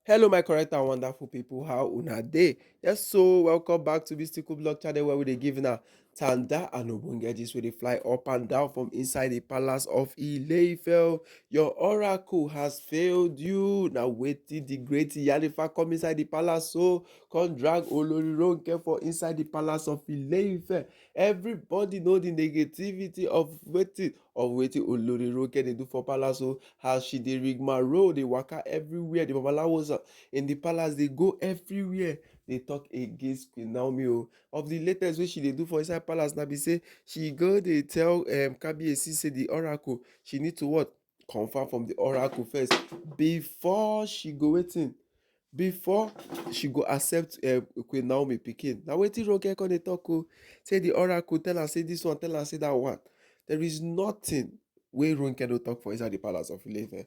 Hello, my correct and wonderful people. How una dey? Yes, so welcome back to Mystical Blog channel where we dey give una tanda and ogbonge gist wey dey fly up and down from inside the palace of Ile-Ife. Your oracle has failed you. Now wetin the great Iyanifa come inside the palace so come drag Olori Ronke for inside the palace of Ile-Ife. Everybody know the negativity of wetin Olori Ronke dey do for palace o, as she dey rigmarole dey waka everywhere. The babalawos in the palace dey go everywhere dey talk against Queen Naomi o. Of the latest wey she dey do for inside palace na be say she go dey tell Kabiyesi say the oracle she need to what confirm from the oracle first before she go wetin before she go accept Queen Naomi pikin. Na wetin Ronke come dey talk o, say the oracle tell am say this one, tell am say that one. There is nothing wey Ronke no talk for inside the palace of Ile-Ife.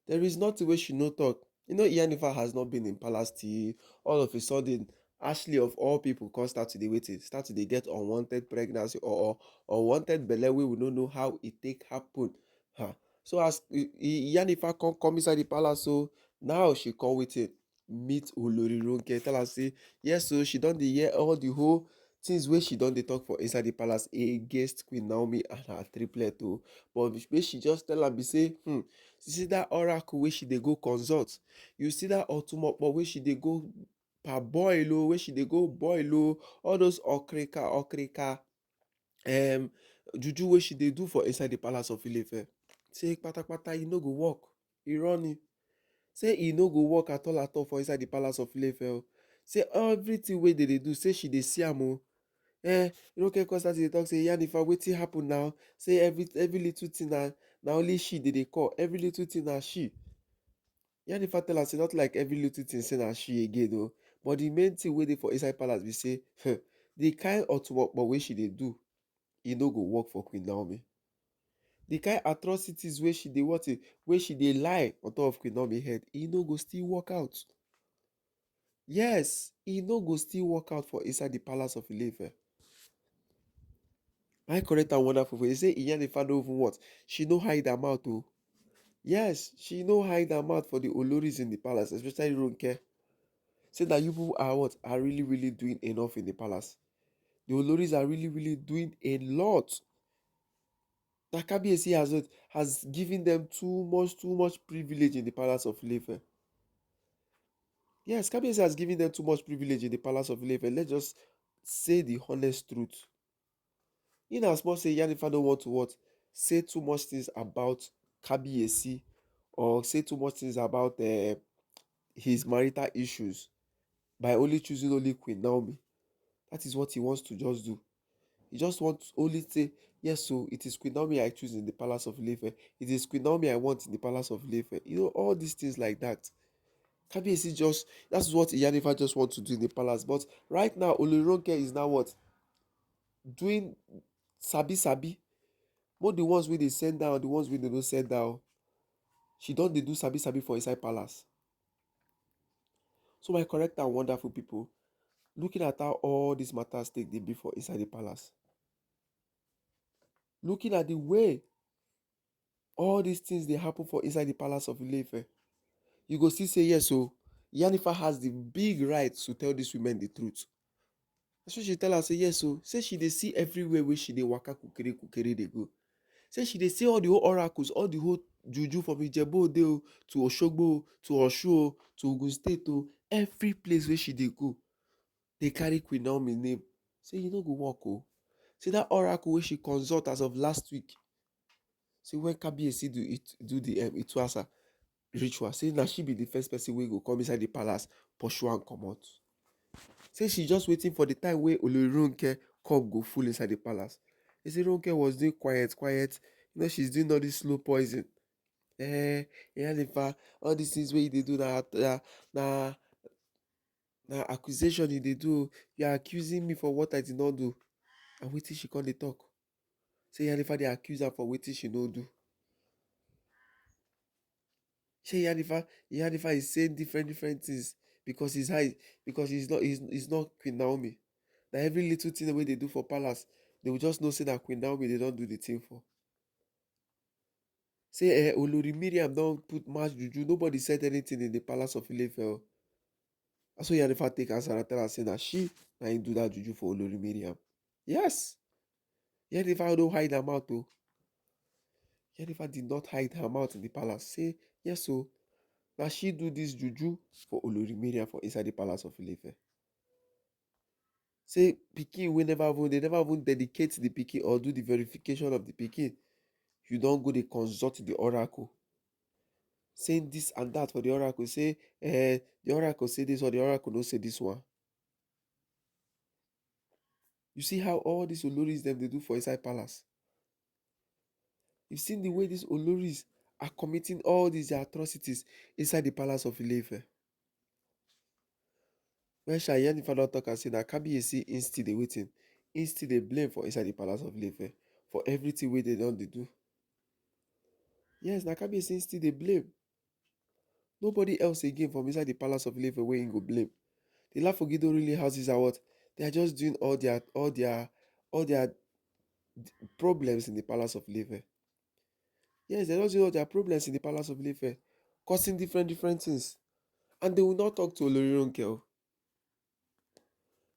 There is nothing wey she no talk. Iyanifa has not been in palace till all of a sudden Ashley of all people come start to dey wetin, start to dey get unwanted pregnancy or unwanted belle wey we no know how e take happen. So as Iyanifa come inside the palace, so now she come wetin meet Olori Ronke, tell her say yes, so she don dey hear all the whole things wey she don dey talk for inside the palace against Queen Naomi and her triplet o. But make she just tell am be say you see that oracle wey she dey go consult, you see that otumokpo wey she dey go parboil o, wey she dey go boil o, all those okrika juju wey she dey do for inside the palace of Ile-Ife, say patapata e no go work, e running. Say e no go work at all for inside the palace of Ile-Ife o. Say everything wey dey dey do, say she dey see am o. Ronke come start to dey talk say Iyanifa wetin happen now, say every little thing na only she dey call, every little thing na she. Iyanifa tell am say not like every little thing say na she again o, but the main thing wey dey for inside palace be say the kind otumokpo wey she dey do e no go work for Queen Naomi. The kind atrocities wey she dey wey she dey lie on top of Queen Naomi head, e no go still work out. Yes, e no go still work out for inside the palace of Ile-Ife. My correct and wonderful for you say Iyanifa no even what, she no hide her mouth o. Yes, she no hide her mouth for the Oloris in the palace, especially Ronke. Say that you people are what, are really really doing enough in the palace. The Oloris are really really doing a lot. That Kabiyesi has given them too much privilege in the palace of Ile-Ife. Yes, Kabiyesi has given them too much privilege in the palace of Ile-Ife. Let's just say the honest truth. In as much say Iyanifa don't want to what, say too much things about Kabiyesi or say too much things about his marital issues by only choosing only Queen Naomi. That is what he wants to just do. He just wants to only say, yes, so it is Queen Naomi I choose in the palace of Ile-Ife. It is Queen Naomi I want in the palace of Ile-Ife. All these things like that. Kabiyesi just, that's what Iyanifa just wants to do in the palace. But right now, Olori is now what? Doing sabi. Both the ones wey dey send down, the ones wey dey no send down. She don dey do sabi for inside palace. So my correct and wonderful people, looking at how all these matters take dey be for inside the palace, looking at the way all these things dey happen for inside the palace of Ile-Ife, you go still say yes, so Iyanifa has the big right to tell these women the truth. That's why she tell her say yes, so say she dey see everywhere wey she dey waka kukere dey go. Say she dey see all the whole oracles, all the whole juju from Ijebu Ode o, to Osogbo o, to Osun o, to Ogun State o, every place wey she dey go, dey carry Queen Naomi name. Say e no go work o. Say that oracle wey she consult as of last week, say when Kabiyesi do the Ituasa ritual, say na she be the first person wey go come inside the palace, pursue am comot. Say she just waiting for the time wey Olori Ronke come go full inside the palace. They say Ronke was doing quiet. She's doing all this slow poison. Iyanifa, all these things wey they do na accusation they do. You are accusing me for what I did not do. And wetin she come dey talk. Say Iyanifa dey accuse her for wetin she no do. Say Iyanifa is saying different things because he's not Queen Naomi. Now every little thing wey they do for palace, they will just know say that Queen Naomi they don't do the thing for. Say Olori Miriam don't put much juju. Nobody said anything in the palace of Ile-Ife. Oh. That's why Iyanifa take answer and tell her say that she na him do that juju for Olori Miriam. Yes. Iyanifa don't hide her mouth though. Iyanifa did not hide her mouth in the palace. Say yes so now she do this juju for Olori Miriam for inside the palace of Ile-Ife. Say pikin we never even they never even dedicate the pikin or do the verification of the pikin. You don't go dey consult the oracle. Saying this and that for the oracle. Say the oracle say this or the oracle no say this one. You see how all these Oloris them they do for inside palace. You've seen the way these Oloris are committing all these atrocities inside the palace of Ile-Ife. When Iyanifa don talk and say na Kabiyesi instill dey waiting, instill dey blame for inside the palace of Ile-Ife for everything wey they don dey do. Yes, na Kabiyesi instill dey blame. Nobody else again from inside the palace of Ile-Ife wey him go blame. The Lafogido ruling houses are what? They are just doing all their problems in the palace of Ile-Ife. Yes, they're just doing all their problems in the palace of Ile-Ife, causing different things. And they will not talk to Olori Ronke. Oh.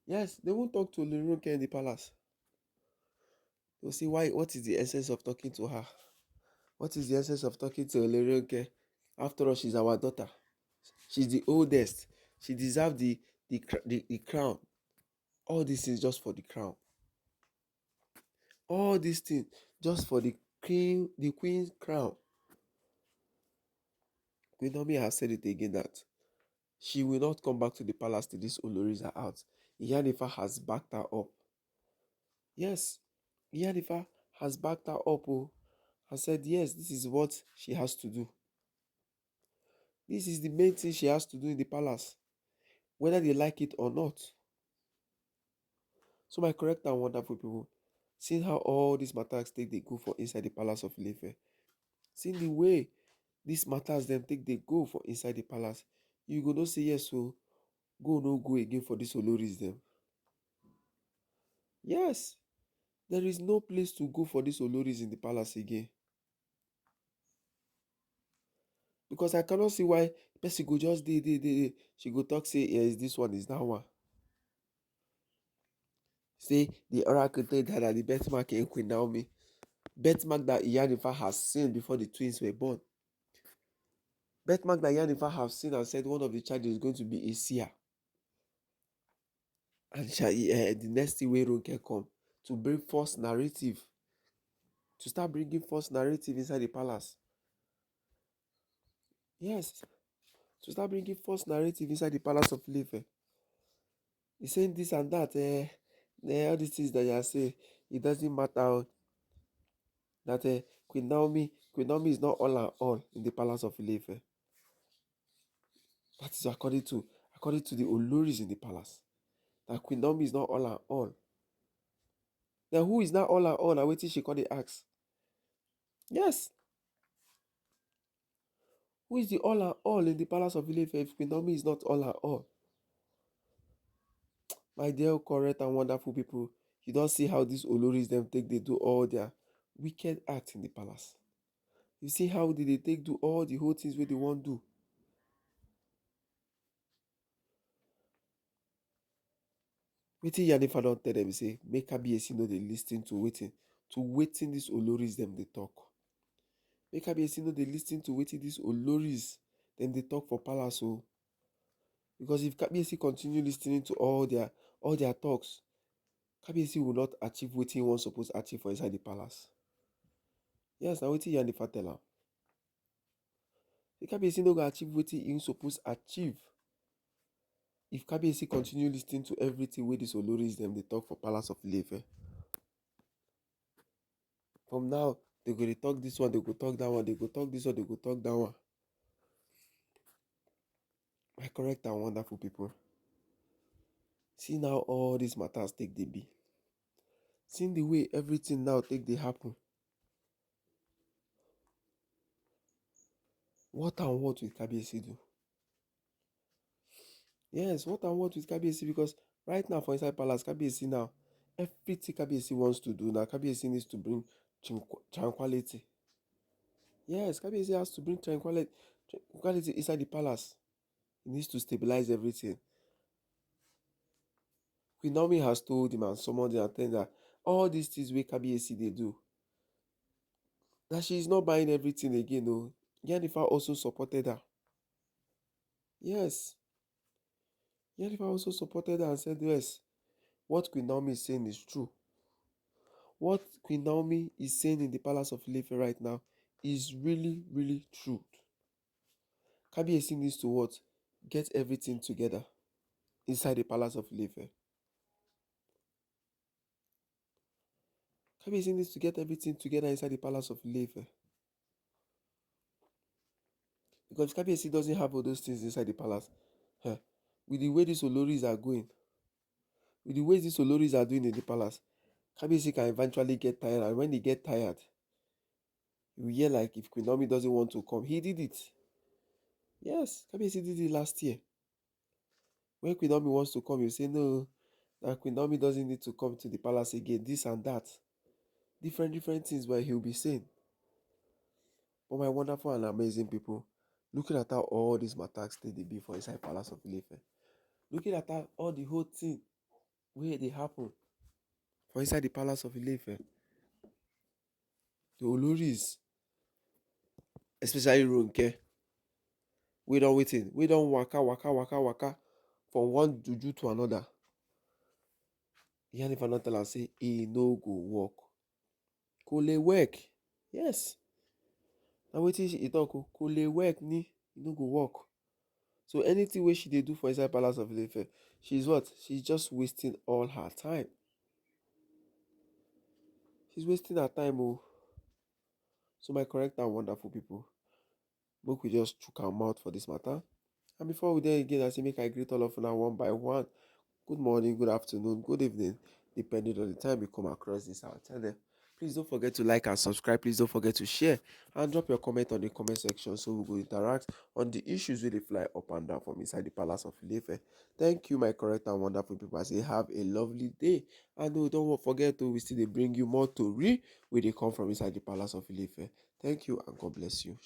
Yes, they won't talk to Olori Ronke in the palace. They'll say, why? What is the essence of talking to her? What is the essence of talking to Olori Ronke? After all, she's our daughter. She's the oldest. She deserves the crown. All these things just for the crown. All these things just for the queen's crown. Queen Naomi has said it again that she will not come back to the palace till these Oloris are out. Iyanifa has backed her up. Yes, Iyanifa has backed her up. Oh, has said yes, this is what she has to do. This is the main thing she has to do in the palace, whether they like it or not. So my correct and wonderful people, seeing how all these matters take they go for inside the palace of Ile-Ife, seeing the way these matters them take they go for inside the palace, you go not say yes, so go no go again for this Oloris them. Yes, there is no place to go for these Oloris in the palace again. Because I cannot see why person go just dey. She go talk say yes, this one is that one. Say the oracle told her that the birthmark in Queen Naomi, birthmark that Iyanifa has seen before the twins were born. Birthmark that Iyanifa have seen and said one of the child is going to be a seer. And the next thing wey Ronke come to bring false narrative, to start bringing false narrative inside the palace. Yes, to start bringing false narrative inside the palace of Ile-Ife. He's saying this and that. All these things that you are saying, it doesn't matter that Queen Naomi is not all and all in the palace of Ile-Ife. That is according to the Oloris in the palace. That Queen Naomi is not all and all. Then who is not all and all? I wait till she call the axe. Yes. Who is the all and all in the palace of Ile-Ife if Queen Naomi is not all and all? My dear correct and wonderful people, you don't see how these Oloris them take they do all their wicked acts in the palace. You see how did they take do all the whole things where they want to do. Wetin Iyanifa don tell them say make Kabiyesi no dey lis ten to wetin these Oloris them they talk. Make Kabiyesi no dey lis ten to wetin these Oloris them they talk for palace. Oh. Because if Kabiyesi continue listening to all their talks, Kabiyesi will not achieve wetin he wan suppose achieve for inside the palace. Yes, na wetin Iyanifa tell am. Kabiyesi no go achieve wetin he suppose achieve if Kabiyesi continue listening to everything wey these Oloris them they talk for palace of Ile-Ife. From now, they go dey talk this one, they go talk that one, they go talk this one, they go talk that one. My correct and wonderful people. See now all these matters take they be. See the way everything now take they happen. What and what will Kabiyesi do? Yes, what and what with Kabiyesi? Because right now for inside palace, Kabiyesi now, everything Kabiyesi wants to do now, Kabiyesi needs to bring tranquility. Yes, Kabiyesi has to bring tranquility inside the palace. He needs to stabilize everything. Queen Naomi has told him and summoned him and told him that all these things wey Kabiyesi dey do, that she is not buying everything again. No, Iyanifa also supported her. Yes, Iyanifa also supported her and said, yes, what Queen Naomi is saying is true. What Queen Naomi is saying in the palace of Ile-Ife right now is really, really true. Kabiyesi needs to what? Get everything together inside the palace of Ile-Ife. Kabiyesi needs to get everything together inside the palace of Ile-Ife. Because if Kabiyesi doesn't have all those things inside the palace, eh, with the way these Oloris are going, with the way these Oloris are doing in the palace, Kabiyesi can eventually get tired. And when he get tired, you hear like if Queen Naomi doesn't want to come, he did it. Yes, Kabiyesi did it last year. When Queen Naomi wants to come, you say no, that Queen Naomi doesn't need to come to the palace again, this and that. Different things where he'll be saying. But my wonderful and amazing people, looking at how all these matters they be for inside Palace of Ile-Ife, looking at how all the whole thing where they happen for inside the Palace of Ile-Ife, the Oloris, especially Ronke, we don't waiting, we don't waka from one juju to another. Iyanifa not tell am say e no go work. Kò lè work. Yes. Na wetin e talk o, kò lè work ni, e no go work. So anything wey she dey do for inside Palace of Ile-Ife, she's what? She's just wasting all her time. She's wasting her time, oh. So my correct and wonderful people, make we just chook our mouth for this matter. And before we dey again, I say make I greet all of una one by one. Good morning, good afternoon, good evening, depending on the time you come across this our channel. Please don't forget to like and subscribe. Please don't forget to share and drop your comment on the comment section so we will interact on the issues wey dey fly up and down from inside the Palace of Ile-Ife. Thank you, my correct and wonderful people. I say have a lovely day. And no, don't forget to we still dey bring you more tori wey dey come from inside the Palace of Ile-Ife. Thank you and God bless you.